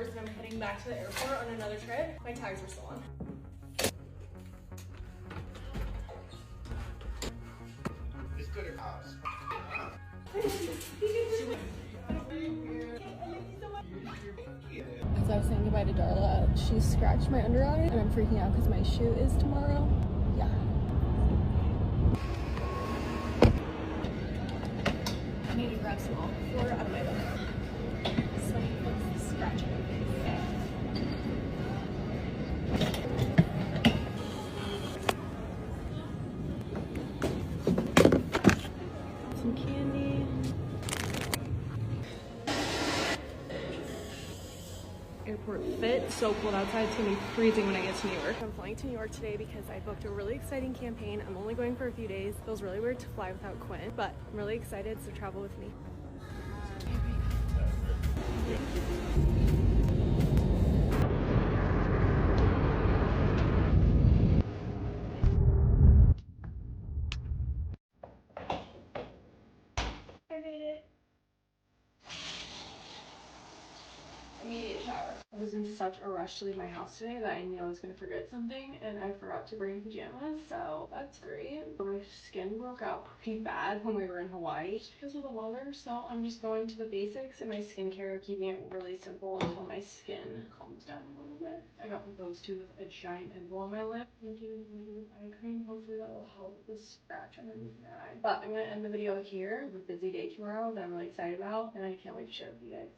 hours and I'm heading back to the airport on another trip. My tags are still on. It's good at house. As I was saying goodbye to Darla, she scratched my under eye and I'm freaking out because my shoot is tomorrow. Yeah. I need to grab some all floor out of my book. Some scratching my face. Some candy. Airport fit. So cold outside. It's gonna be freezing when I get to New York. I'm flying to New York today because I booked a really exciting campaign. I'm only going for a few days. Feels really weird to fly without Quinn, but I'm really excited, so travel with me. I made it. Immediate shower. I was in such a rush to leave my house today that I knew I was going to forget something and I forgot to bring pajamas, so that's great. My skin broke out pretty bad when we were in Hawaii because of the weather, so I'm just going to the basics in my skincare, keeping it really simple until my skin calms down a little bit. I got those two with a giant pimple on my lip. I'm doing eye cream. Hopefully that will help the scratch underneath my eye. But I'm going to end the video here. I have a busy day tomorrow that I'm really excited about and I can't wait to share with you guys.